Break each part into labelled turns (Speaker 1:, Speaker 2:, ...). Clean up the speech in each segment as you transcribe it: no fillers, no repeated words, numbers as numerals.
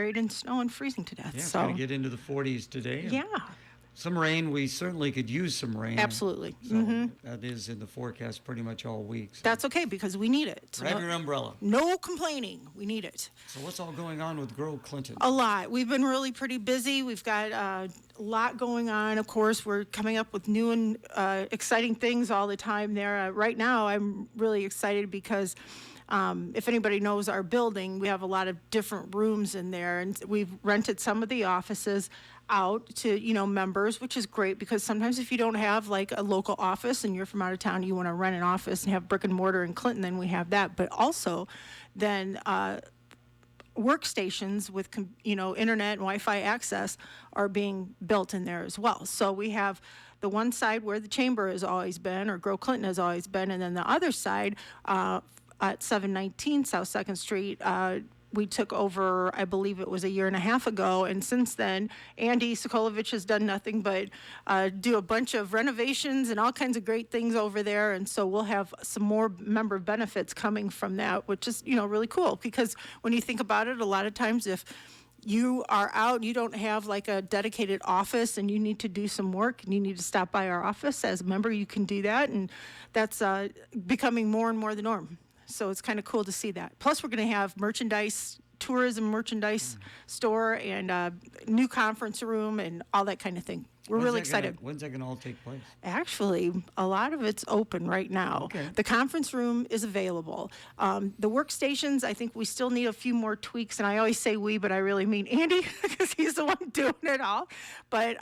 Speaker 1: buried in snow and freezing to death.
Speaker 2: Yeah,
Speaker 1: So
Speaker 2: going to get into the 40s today.
Speaker 1: yeah,
Speaker 2: Some rain. We certainly could use some rain.
Speaker 1: absolutely.
Speaker 2: So that is in the forecast pretty much all week. So
Speaker 1: That's okay because we need it. So
Speaker 2: grab your umbrella.
Speaker 1: no complaining. We need it.
Speaker 2: So what's all going on with Grow Clinton?
Speaker 1: A lot. We've been really pretty busy. We've got a lot going on. Of course, we're coming up with new and exciting things all the time there. Right now, I'm really excited because if anybody knows our building, we have a lot of different rooms in there, and we've rented some of the offices out to, members, which is great because sometimes if you don't have like a local office and you're from out of town, you want to rent an office and have brick and mortar in Clinton, then we have that. But also then workstations with, internet and Wi-Fi access are being built in there as well. So we have the one side where the chamber has always been, or Grow Clinton has always been, and then the other side at 719 South 2nd Street, we took over, I believe it was a year and a half ago, and since then, Andy Sokolovich has done nothing but do a bunch of renovations and all kinds of great things over there, and so we'll have some more member benefits coming from that, which is, really cool, because when you think about it, a lot of times if you are out, you don't have like a dedicated office and you need to do some work and you need to stop by our office as a member, you can do that, and that's becoming more and more the norm. So it's kind of cool to see that. Plus, we're going to have tourism merchandise store and new conference room and all that kind of thing. We're really excited.
Speaker 2: When's that going to all take place?
Speaker 1: Actually, a lot of it's open right now.
Speaker 2: Okay.
Speaker 1: The conference room is available. The workstations, I think we still need a few more tweaks. And I always say we, but I really mean Andy because he's the one doing it all. But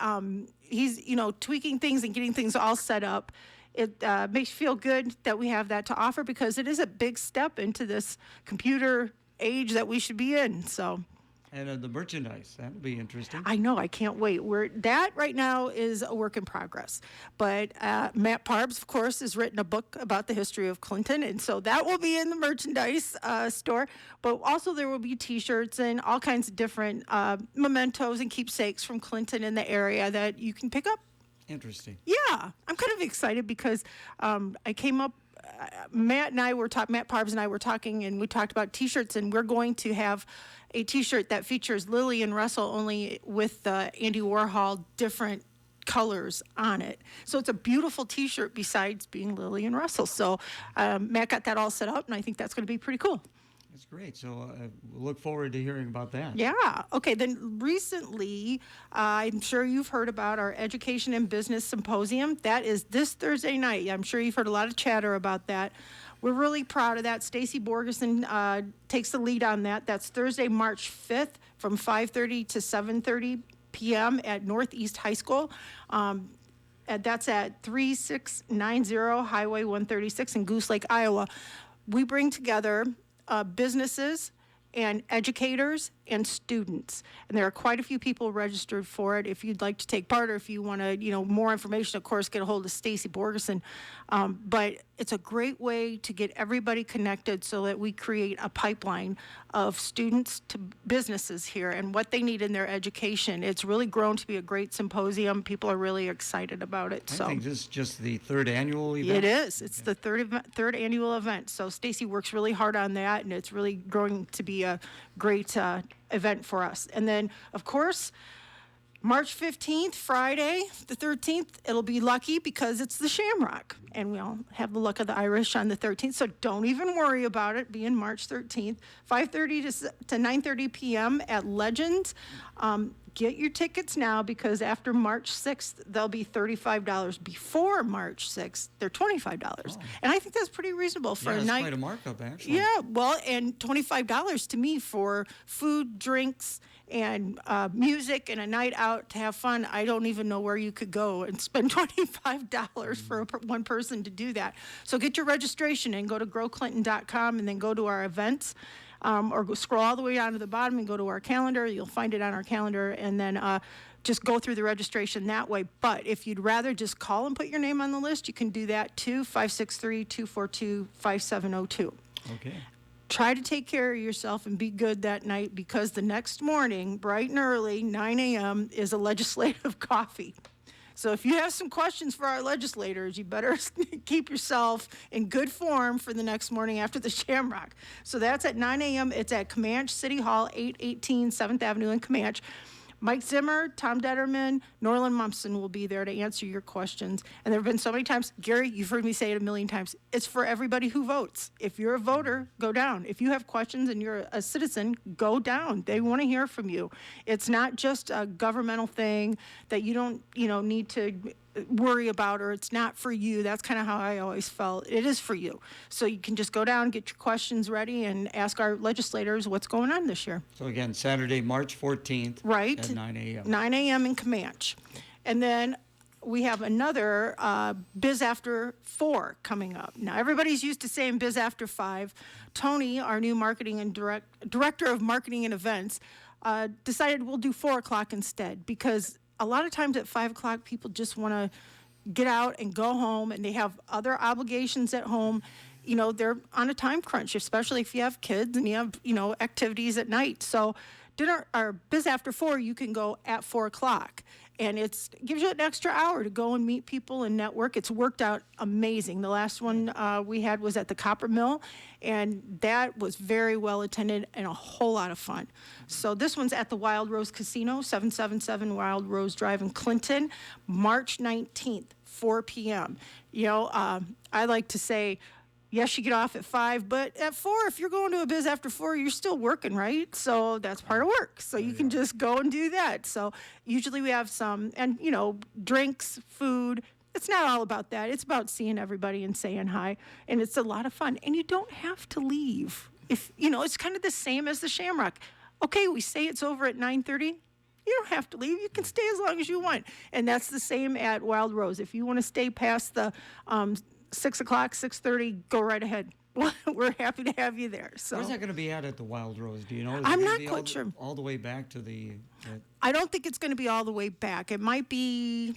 Speaker 1: he's, tweaking things and getting things all set up. It makes you feel good that we have that to offer because it is a big step into this computer age that we should be in. So,
Speaker 2: and the merchandise, that'll be interesting.
Speaker 1: I know, I can't wait. That right now is a work in progress. But Matt Parbs, of course, has written a book about the history of Clinton, and so that will be in the merchandise store. But also there will be T-shirts and all kinds of different mementos and keepsakes from Clinton in the area that you can pick up.
Speaker 2: Interesting.
Speaker 1: Yeah, I'm kind of excited because I came up, Matt Parbs and I were talking, and we talked about T-shirts, and we're going to have a T-shirt that features Lily and Russell only with Andy Warhol different colors on it. So it's a beautiful T-shirt besides being Lily and Russell. So Matt got that all set up, and I think that's going to be pretty cool.
Speaker 2: That's great. So we'll look forward to hearing about that.
Speaker 1: Yeah. Okay. Then recently, I'm sure you've heard about our Education and Business Symposium. That is this Thursday night. I'm sure you've heard a lot of chatter about that. We're really proud of that. Stacy Borgeson takes the lead on that. That's Thursday, March 5th from 5:30 to 7:30 p.m. at Northeast High School. And that's at 3690 Highway 136 in Goose Lake, Iowa. We bring together businesses and educators and students. And there are quite a few people registered for it. If you'd like to take part or if you want to, more information, of course, get a hold of Stacy Borgeson. But it's a great way to get everybody connected so that we create a pipeline of students to businesses here and what they need in their education. It's really grown to be a great symposium. People are really excited about it.
Speaker 2: I think this is just the third annual event.
Speaker 1: It is. It's the third annual event. So Stacy works really hard on that, and it's really growing to be a great event for us. And then, of course, March 15th, Friday, the 13th, it'll be lucky because it's the Shamrock. And we'll have the luck of the Irish on the 13th. So don't even worry about it being March 13th, 5:30 to 9:30 p.m. at Legends. Get your tickets now because after March 6th, they'll be $35. Before March 6th, they're $25. Oh. And I think that's pretty reasonable for a night.
Speaker 2: That's quite a markup, actually.
Speaker 1: Yeah, well, and $25 to me for food, drinks, and music and a night out to have fun. I don't even know where you could go and spend $25 for one person to do that. So get your registration and go to growclinton.com and then go to our events. Or go scroll all the way down to the bottom and go to our calendar. You'll find it on our calendar, and then just go through the registration that way. But if you'd rather just call and put your name on the list, you can do that too, 563-242-5702.
Speaker 2: Okay.
Speaker 1: Try to take care of yourself and be good that night because the next morning, bright and early, 9 a.m., is a legislative coffee. So if you have some questions for our legislators, you better keep yourself in good form for the next morning after the Shamrock. So that's at 9 a.m. It's at Comanche City Hall, 818 7th Avenue in Comanche. Mike Zimmer, Tom Detterman, Norland Mumpson will be there to answer your questions. And there have been so many times, Gary, you've heard me say it a million times, it's for everybody who votes. If you're a voter, go down. If you have questions and you're a citizen, go down. They want to hear from you. It's not just a governmental thing that you don't, need to worry about, or it's not for you. That's kind of how I always felt. It is for you. So you can just go down, get your questions ready, and ask our legislators what's going on this year.
Speaker 2: So again, Saturday, March 14th
Speaker 1: Right.
Speaker 2: at 9 a.m.
Speaker 1: 9 a.m. in Comanche. And then we have another Biz After 4 coming up. Now, everybody's used to saying Biz After 5. Tony, our new marketing and director of marketing and events, decided we'll do 4 o'clock instead, because a lot of times at 5 o'clock, people just want to get out and go home, and they have other obligations at home. They're on a time crunch, especially if you have kids and you have, activities at night. So dinner or Biz After 4, you can go at 4 o'clock. And it gives you an extra hour to go and meet people and network. It's worked out amazing. The last one we had was at the Copper Mill, and that was very well attended and a whole lot of fun. So this one's at the Wild Rose Casino, 777 Wild Rose Drive in Clinton, March 19th, 4 p.m. I like to say, yes, you get off at 5, but at 4, if you're going to a Biz After 4, you're still working, right? So that's part of work. So you can just go and do that. So usually we have some, and, drinks, food. It's not all about that. It's about seeing everybody and saying hi. And it's a lot of fun. And you don't have to leave. It's kind of the same as the Shamrock. Okay, we say it's over at 9:30. You don't have to leave. You can stay as long as you want. And that's the same at Wild Rose. If you want to stay past the 6 o'clock, 6:30, go right ahead. We're happy to have you there. So
Speaker 2: Where's that going to be at the Wild Rose? Do you know? Is it
Speaker 1: I'm
Speaker 2: gonna
Speaker 1: not
Speaker 2: be
Speaker 1: quite sure.
Speaker 2: All the way back to the
Speaker 1: I don't think it's going to be all the way back. It might be,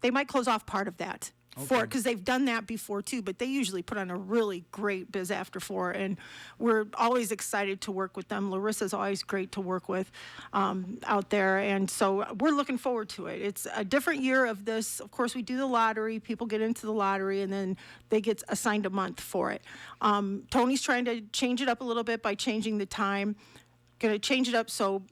Speaker 1: they might close off part of that because they've done that before too, but they usually put on a really great Biz After 4, and we're always excited to work with them. Larissa's always great to work with out there, and so we're looking forward to it. It's a different year of this. Of course, we do the lottery. People get into the lottery, and then they get assigned a month for it. Tony's trying to change it up a little bit by changing the time. Going to change it up so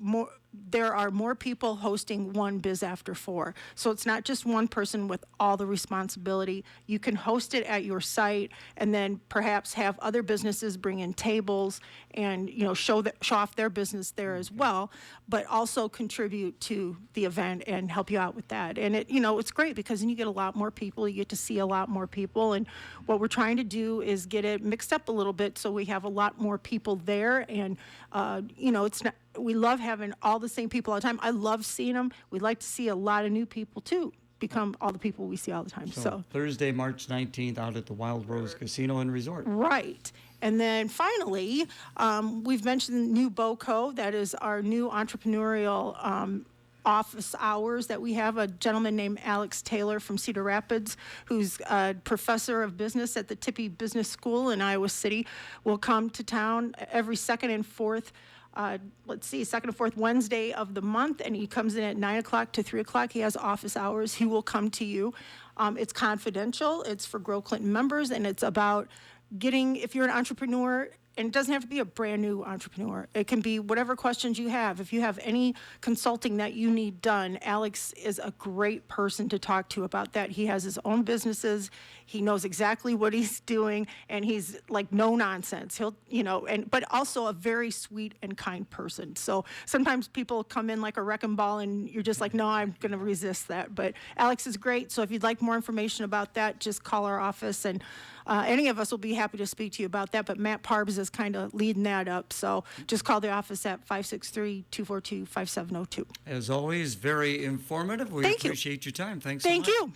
Speaker 1: there are more people hosting one Biz After 4. So it's not just one person with all the responsibility. You can host it at your site, and then perhaps have other businesses bring in tables and show off their business there as well, but also contribute to the event and help you out with that. And it's great because then you get a lot more people. You get to see a lot more people. And what we're trying to do is get it mixed up a little bit so we have a lot more people there. And it's not. We love having all the same people all the time. I love seeing them. We'd like to see a lot of new people, too, become all the people we see all the time. So
Speaker 2: Thursday, March 19th, out at the Wild Rose Casino and Resort.
Speaker 1: Right. And then finally, we've mentioned New BOCO. That is our new entrepreneurial office hours that we have. A gentleman named Alex Taylor from Cedar Rapids, who's a professor of business at the Tippy Business School in Iowa City, will come to town every second and fourth second and fourth Wednesday of the month, and he comes in at 9 o'clock to 3 o'clock. He has office hours. He will come to you. It's confidential. It's for Grow Clinton members, and it's about if you're an entrepreneur, and it doesn't have to be a brand new entrepreneur. It can be whatever questions you have. If you have any consulting that you need done, Alex is a great person to talk to about that. He has his own businesses. He knows exactly what he's doing, and he's like no nonsense. He'll, but also a very sweet and kind person. So sometimes people come in like a wrecking ball, and you're just like, no, I'm going to resist that. But Alex is great. So if you'd like more information about that, just call our office, and any of us will be happy to speak to you about that, but Matt Parbs is kind of leading that up. So just call the office at 563-242-5702.
Speaker 2: As always, very informative. We
Speaker 1: Thank you.
Speaker 2: appreciate your time. Thanks so much.
Speaker 1: Thank you.